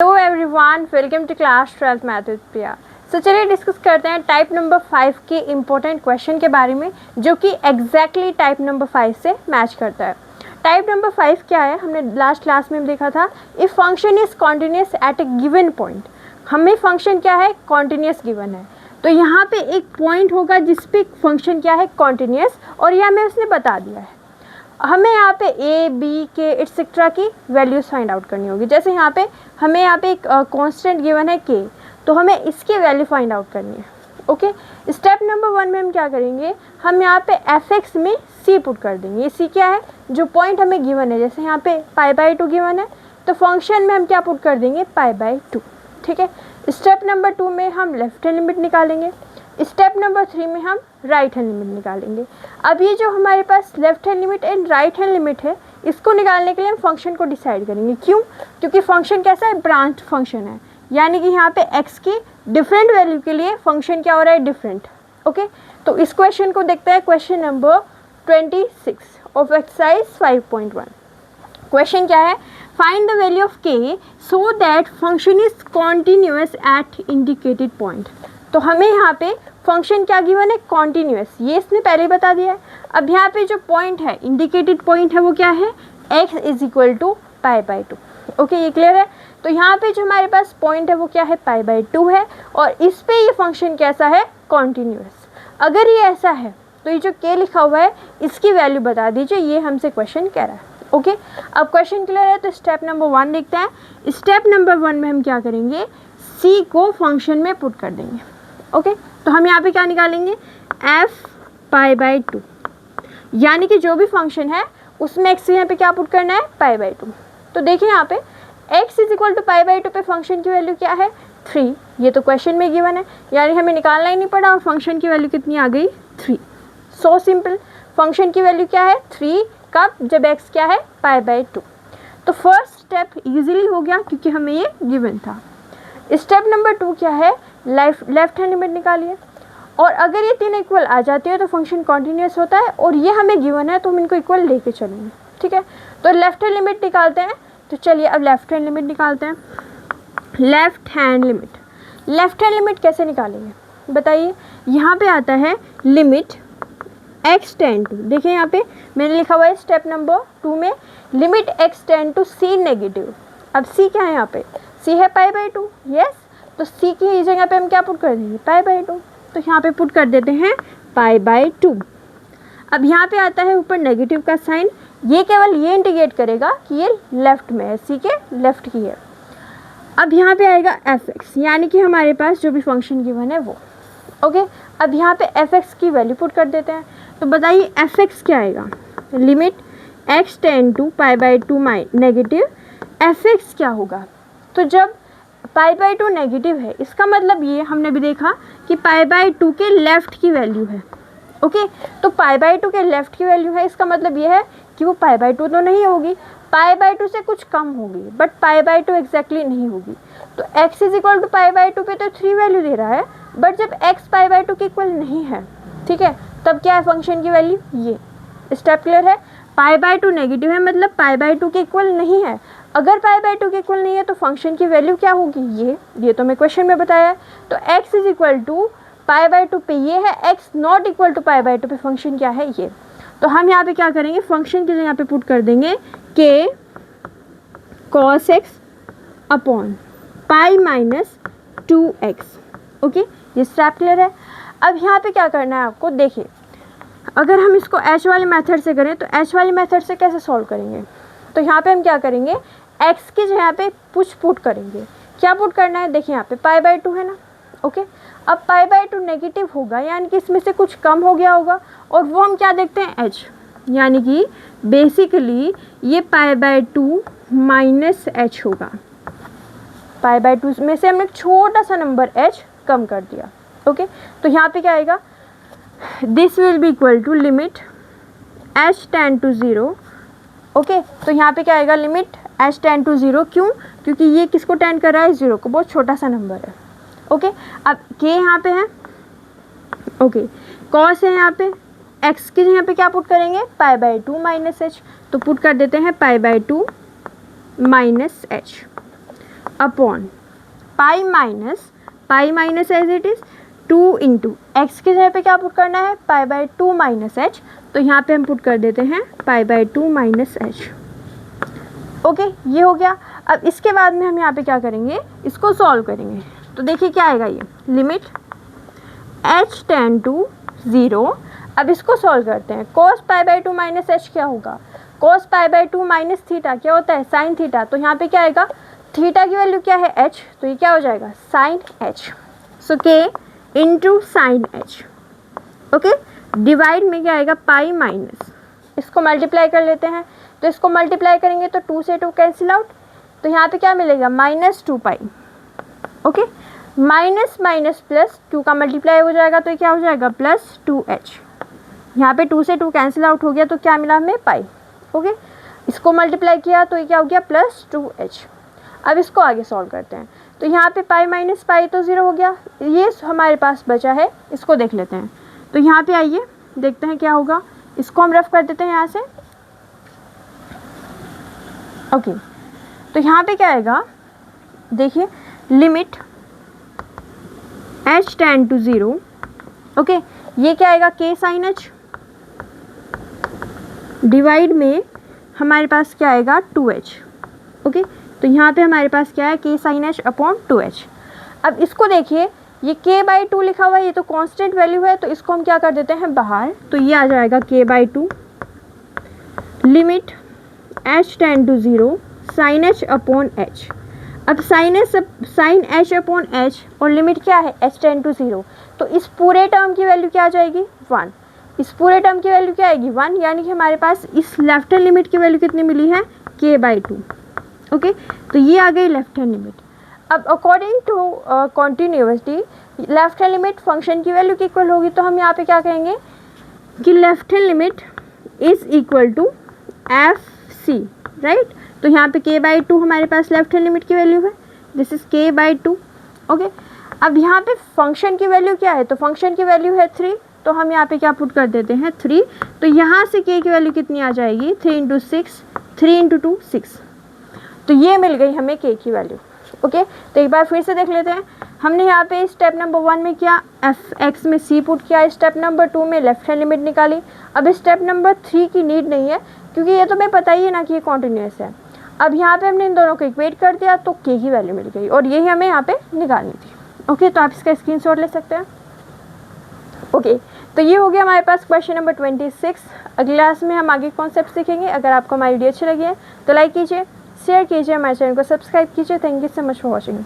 Hello everyone, welcome to class 12 math with Priya. So चलिए discuss करते हैं टाइप नंबर 5 के इम्पोर्टेंट क्वेश्चन के बारे में, जो कि एग्जैक्टली टाइप नंबर 5 से मैच करता है। टाइप नंबर 5 क्या है, हमने लास्ट क्लास में देखा था। If function is continuous at A given point, हमें फंक्शन क्या है, कॉन्टिन्यूस गिवन है। तो यहाँ पे एक पॉइंट होगा जिसपे फंक्शन क्या है, कॉन्टिन्यूस, और यह हमें उसने बता दिया है। हमें यहाँ पे ए बी के एटसेट्रा की वैल्यूज़ फाइंड आउट करनी होगी। जैसे यहाँ पे हमें यहाँ पे एक कांस्टेंट गिवन है के, तो हमें इसकी वैल्यू फाइंड आउट करनी है। ओके, स्टेप नंबर 1 में हम क्या करेंगे, हम यहाँ पे एफ एक्स में सी पुट कर देंगे। ये सी क्या है, जो पॉइंट हमें गिवन है। जैसे यहाँ पे π/2 गिवन है, तो फंक्शन में हम क्या पुट कर देंगे, π/2। ठीक है, स्टेप नंबर 2 में हम लेफ्ट हैंड लिमिट निकालेंगे। स्टेप नंबर 3 में हम राइट हैंड लिमिट निकालेंगे। अब ये जो हमारे पास left hand limit and right hand limit है, इसको निकालने के लिए हम फंक्शन को डिसाइड करेंगे। क्यों? क्योंकि फंक्शन कैसा है, ब्रांच फंक्शन है, यानी कि यहाँ पे x की डिफरेंट वैल्यू के लिए फंक्शन क्या हो रहा है, डिफरेंट। ओके, तो इस क्वेश्चन को देखते हैं, question number 26 of exercise 5.1। Question क्या है, find the value of k so that function is continuous at indicated point. तो हमें यहाँ पे फंक्शन क्या गिवन है, कॉन्टिन्यूस, ये इसने पहले ही बता दिया है। अब यहाँ पे जो पॉइंट है, इंडिकेटेड पॉइंट है, वो क्या है, x is equal to π/2। Okay, ये क्लियर है। तो यहाँ पे जो हमारे पास पॉइंट है वो क्या है, π/2 है, और इस पे ये फंक्शन कैसा है, कॉन्टिन्यूस। अगर ये ऐसा है तो ये जो k लिखा हुआ है, इसकी वैल्यू बता दीजिए, ये हमसे क्वेश्चन कह रहा है। ओके, अब क्वेश्चन क्लियर है, तो स्टेप नंबर 1 देखते हैं। स्टेप नंबर 1 में हम क्या करेंगे, c को फंक्शन में पुट कर देंगे। ओके, तो हम यहाँ पे क्या निकालेंगे, f π/2, यानी कि जो भी फंक्शन है उसमें x यहाँ पे क्या पुट करना है, π/2। तो देखिए यहाँ पे x इज इक्वल टू π/2 पे फंक्शन की वैल्यू क्या है, 3। ये तो क्वेश्चन में गिवन है, यानी हमें निकालना ही नहीं पड़ा, और फंक्शन की वैल्यू कितनी आ गई, 3। सो सिंपल, फंक्शन की वैल्यू क्या है, 3, कब, जब x क्या है, π/2। तो फर्स्ट स्टेप इजीली हो गया, क्योंकि हमें ये गिवन था। स्टेप नंबर 2 क्या है, लेफ्ट हैंड लिमिट निकालिए, और अगर ये तीनों इक्वल आ जाती है तो फंक्शन कॉन्टिन्यूस होता है, और ये हमें गिवन है तो हम इनको इक्वल लेके चलेंगे। ठीक है, तो लेफ्ट हैंड लिमिट निकालते हैं। तो चलिए अब लेफ्ट हैंड लिमिट निकालते हैं। लेफ्ट हैंड लिमिट कैसे निकालेंगे बताइए। यहाँ पे आता है लिमिट x टेंड टू, देखिए यहाँ पे मैंने लिखा हुआ है स्टेप नंबर 2 में, limit x tend to c negative. अब c क्या है, यहाँ पे c है π/2, यस, तो c की जगह पे हम क्या पुट कर देंगे, π/2। तो यहाँ पे पुट कर देते हैं π/2। अब यहाँ पे आता है ऊपर नेगेटिव का साइन, ये केवल ये इंडिकेट करेगा कि ये लेफ्ट में है, c के लेफ्ट की है। अब यहाँ पे आएगा f(x), यानी कि हमारे पास जो भी फंक्शन गिवन है वो। ओके, अब यहाँ पे f(x) की वैल्यू पुट कर देते हैं। तो बताइए f(x) क्या आएगा, limit x tend to π/2 negative, f(x) क्या होगा। तो जब π/2 नेगेटिव है, इसका मतलब ये हमने भी देखा कि π/2 के लेफ़्ट की वैल्यू है। ओके, तो π/2 के लेफ़्ट की वैल्यू है, इसका मतलब ये है कि वो π/2 तो नहीं होगी, π/2 से कुछ कम होगी, बट π/2 एग्जैक्टली नहीं होगी। तो x इज इक्वल टू π/2 पे तो 3 वैल्यू दे रहा है, बट जब x π/2 के इक्वल नहीं है, ठीक है, तब क्या है फंक्शन की वैल्यू, ये। स्टेप क्लियर है, π/2 नेगेटिव है, मतलब π/2 के इक्वल नहीं है। अगर π/2 के इक्वल नहीं है तो फंक्शन की वैल्यू क्या होगी, ये तो मैं क्वेश्चन में बताया है। तो x इज इक्वल टू π/2 पे ये है, x नॉट इक्वल टू π/2 पे फंक्शन क्या है, ये। तो हम यहाँ पे क्या करेंगे, फंक्शन की जगह पे पुट कर देंगे k cos x upon π-2x। Okay, ये स्टेप क्लियर है। अब यहाँ पे क्या करना है आपको, देखिए अगर हम इसको h वाले मेथड से करें तो h वाले मेथड से कैसे सॉल्व करेंगे। तो यहाँ पे हम क्या करेंगे, x की जगह पे पुट करेंगे। क्या पुट करना है, देखिए यहाँ पे π/2 है ना। ओके, अब π/2 नेगेटिव होगा, यानी कि इसमें से कुछ कम हो गया होगा, और वो हम क्या देखते हैं, h, यानी कि बेसिकली ये π/2 माइनस h होगा। π/2 में से हमने एक छोटा सा नंबर h कम कर दिया। ओके, तो यहाँ पे क्या आएगा, this will be equal to limit h tend to 0। Okay, तो यहाँ पे क्या आएगा, लिमिट h टेंड टू 0। क्यों? क्योंकि ये किसको टेंड कर रहा है, 0 को, बहुत छोटा सा नंबर है। ओके, अब k यहाँ पे है। ओके, cos है यहाँ पे, x की यहाँ पे क्या पुट करेंगे, π/2 माइनस h, तो पुट कर देते हैं π/2 minus h। Upon pi minus as it is 2 into x की जगह पे क्या पुट करना है, पाई बाई 2 माइनस एच, तो यहाँ पे हम पुट कर देते हैं pi by 2 minus H. Okay, ये हो गया। अब इसके बाद में हम यहाँ पे क्या करेंगे, इसको सॉल्व करेंगे। तो देखिए क्या आएगा, ये लिमिट h टेंड टू 0। अब इसको सॉल्व करते हैं। cos pi by 2 minus H क्या होगा, cos pi by 2 minus theta क्या होता है, साइन थीटा। तो यहाँ पे क्या आएगा, थीटा की वैल्यू क्या है h, तो ये क्या हो जाएगा साइन h। सो k into sine h। Okay, divide में क्या आएगा पाई माइनस, इसको मल्टीप्लाई कर लेते हैं। तो इसको मल्टीप्लाई करेंगे तो 2 से 2 कैंसिल आउट, तो यहाँ पे क्या मिलेगा माइनस 2 पाई। ओके, माइनस माइनस प्लस 2 का मल्टीप्लाई हो जाएगा, तो ये क्या हो जाएगा प्लस 2h। यहाँ पे 2 से 2 कैंसिल आउट हो गया, तो क्या मिला हमें पाई। ओके, इसको मल्टीप्लाई किया तो ये क्या हो गया प्लस 2h। अब इसको आगे सॉल्व करते हैं। तो यहाँ पे पाई माइनस पाई तो 0 हो गया, ये हमारे पास बचा है, इसको देख लेते हैं। तो यहाँ पे आइए देखते हैं क्या होगा, इसको हम रफ कर देते हैं यहाँ से। ओके, तो यहाँ पे क्या आएगा, देखिए limit h tend to 0। Okay, ये क्या आएगा k साइन h, डिवाइड में हमारे पास क्या आएगा 2h। ओके, तो यहाँ पे हमारे पास क्या है k sign h upon 2h। अब इसको देखिए, ये k बाई 2 लिखा हुआ है, ये तो कांस्टेंट वैल्यू है, तो इसको हम क्या कर देते हैं बाहर, तो ये आ जाएगा k by 2 limit h tend to 0 sine h upon h। अब साइन h अपॉन h और लिमिट क्या है h टेंड टू 0, तो इस पूरे टर्म की वैल्यू क्या आ जाएगी 1। इस पूरे टर्म की वैल्यू क्या आएगी 1, यानी कि हमारे पास इस लेफ्ट हैंड लिमिट की वैल्यू कितनी मिली है k बाई 2। ओके, तो ये आ गई लेफ्ट हैंड लिमिट। अब according to continuity left hand limit function की वैल्यू की इक्वल होगी, तो हम यहाँ पे क्या कहेंगे कि left hand limit is equal to F C, right. तो यहाँ पे k बाई 2 हमारे पास लेफ्ट हैंड लिमिट की वैल्यू है, this is k by 2। Okay, अब यहाँ पे फंक्शन की वैल्यू क्या है, तो फंक्शन की वैल्यू है 3, तो हम यहाँ पे क्या पुट कर देते हैं 3। तो यहाँ से k की वैल्यू कितनी आ जाएगी 3 इंटू 6, 3 इंटू 2 6, तो ये मिल गई हमें k की वैल्यू। ओके, तो एक बार फिर से देख लेते हैं। हमने यहाँ पे स्टेप नंबर 1 में किया f(x) में c पुट किया, स्टेप नंबर 2 में लेफ्ट हैंड लिमिट निकाली। अब स्टेप नंबर 3 की नीड नहीं है, क्योंकि ये तो मैं पता ही है ना कि ये कॉन्टिन्यूस है। अब यहाँ पे हमने इन दोनों को इक्वेट कर दिया, तो k की वैल्यू मिल गई, और यही हमें यहाँ पे निकालनी थी। ओके, तो आप इसका स्क्रीनशॉट ले सकते हैं। ओके, तो ये हो गया हमारे पास क्वेश्चन नंबर 26। अगली क्लास में हम आगे कॉन्सेप्ट सीखेंगे। अगर आपको हमारी वीडियो अच्छी लगी है तो लाइक कीजिए, शेयर कीजिए, हमारे चैनल को सब्सक्राइब कीजिए। Thank you so much for watching.